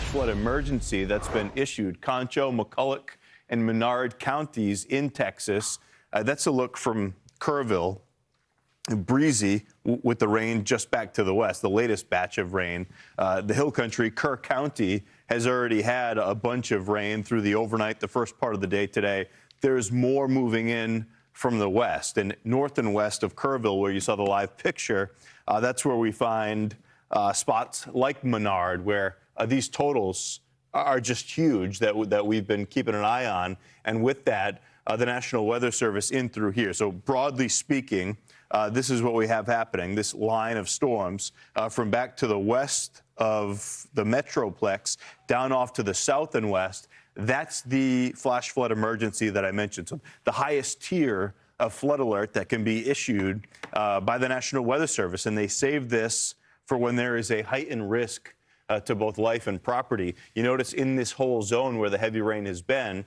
flood emergency that's been issued. Concho, McCulloch, and Menard counties in Texas. That's a look from Kerrville. Breezy with the rain just back to the west, the latest batch of rain. The hill country, Kerr County, has already had a bunch of rain through the overnight, the first part of the day today. There's more moving in from the west. And north and west of Kerrville, where you saw the live picture, that's where we find spots like Menard, where these totals are just huge that we've been keeping an eye on. And with that, the National Weather Service in through here. So broadly speaking, this is what we have happening, this line of storms from back to the west of the Metroplex down off to the south and west. That's the flash flood emergency that I mentioned. So the highest tier of flood alert that can be issued by the National Weather Service. And they save this for when there is a heightened risk to both life and property. You notice in this whole zone where the heavy rain has been,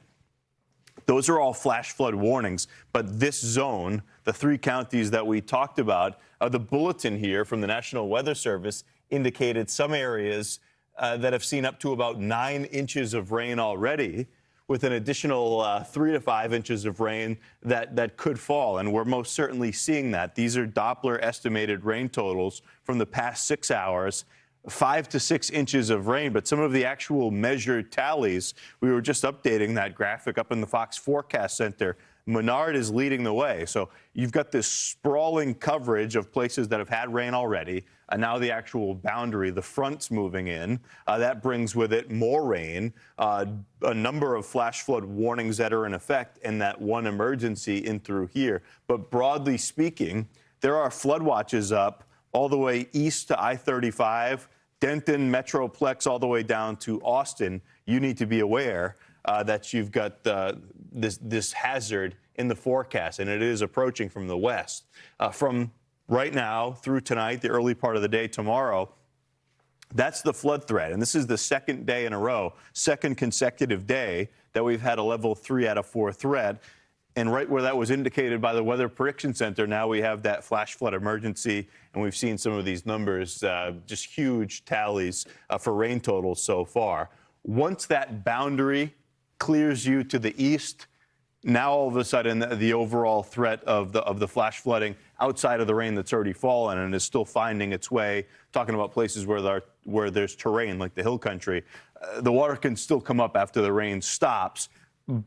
those are all flash flood warnings. But this zone, the three counties that we talked about, the bulletin here from the National Weather Service indicated some areas that have seen up to about 9 inches of rain already, with an additional 3 to 5 inches of rain that could fall. And we're most certainly seeing that. These are Doppler estimated rain totals from the past 6 hours. 5 to 6 inches of rain, but some of the actual measured tallies, we were just updating that graphic up in the Fox Forecast Center. Menard is leading the way. So you've got this sprawling coverage of places that have had rain already, and now the actual boundary, the front's moving in. That brings with it more rain, a number of flash flood warnings that are in effect, and that one emergency in through here. But broadly speaking, there are flood watches up all the way east to I-35, Denton, Metroplex, all the way down to Austin. You need to be aware that you've got this hazard in the forecast, and it is approaching from the west. From right now through tonight, the early part of the day tomorrow, that's the flood threat. And this is the second day in a row, second consecutive day that we've had a level 3 out of 4 threat. And right where that was indicated by the Weather Prediction Center, now we have that flash flood emergency, and we've seen some of these numbers, just huge tallies for rain totals so far. Once that boundary clears you to the east, now all of a sudden the overall threat of the flash flooding outside of the rain that's already fallen and is still finding its way, talking about places where there's terrain like the hill country, the water can still come up after the rain stops.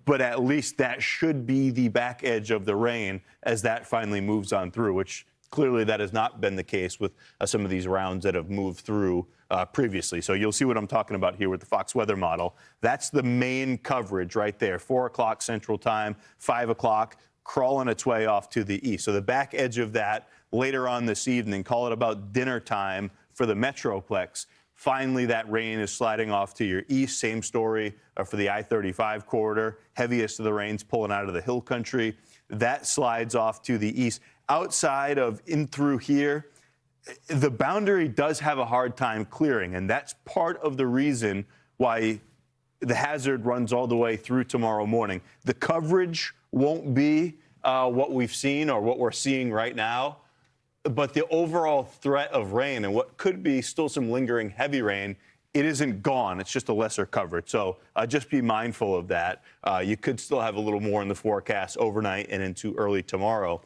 But at least that should be the back edge of the rain as that finally moves on through, which clearly that has not been the case with some of these rounds that have moved through previously. So you'll see what I'm talking about here with the Fox weather model. That's the main coverage right there, 4 o'clock Central Time, 5 o'clock, crawling its way off to the east. So the back edge of that later on this evening, call it about dinner time for the Metroplex. Finally, that rain is sliding off to your east. Same story for the I-35 corridor. Heaviest of the rains pulling out of the hill country. That slides off to the east. Outside of in through here, the boundary does have a hard time clearing, and that's part of the reason why the hazard runs all the way through tomorrow morning. The coverage won't be what we've seen or what we're seeing right now, but the overall threat of rain and what could be still some lingering heavy rain, it isn't gone. It's just a lesser coverage. So just be mindful of that. You could still have a little more in the forecast overnight and into early tomorrow.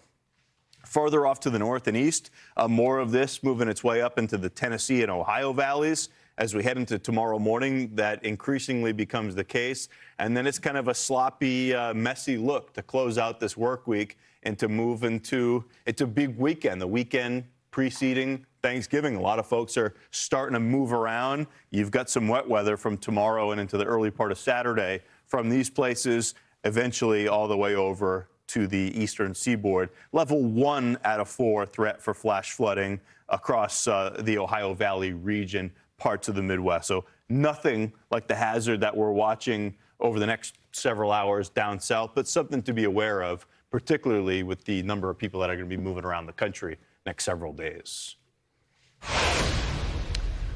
Further off to the north and east, more of this moving its way up into the Tennessee and Ohio valleys. As we head into tomorrow morning, that increasingly becomes the case. And then it's kind of a sloppy, messy look to close out this work week and to move into a big weekend, the weekend preceding Thanksgiving. A lot of folks are starting to move around. You've got some wet weather from tomorrow and into the early part of Saturday from these places, eventually all the way over to the eastern seaboard. Level 1 out of 4 threat for flash flooding across the Ohio Valley region, parts of the Midwest. So nothing like the hazard that we're watching over the next several hours down south, but something to be aware of, particularly with the number of people that are going to be moving around the country next several days.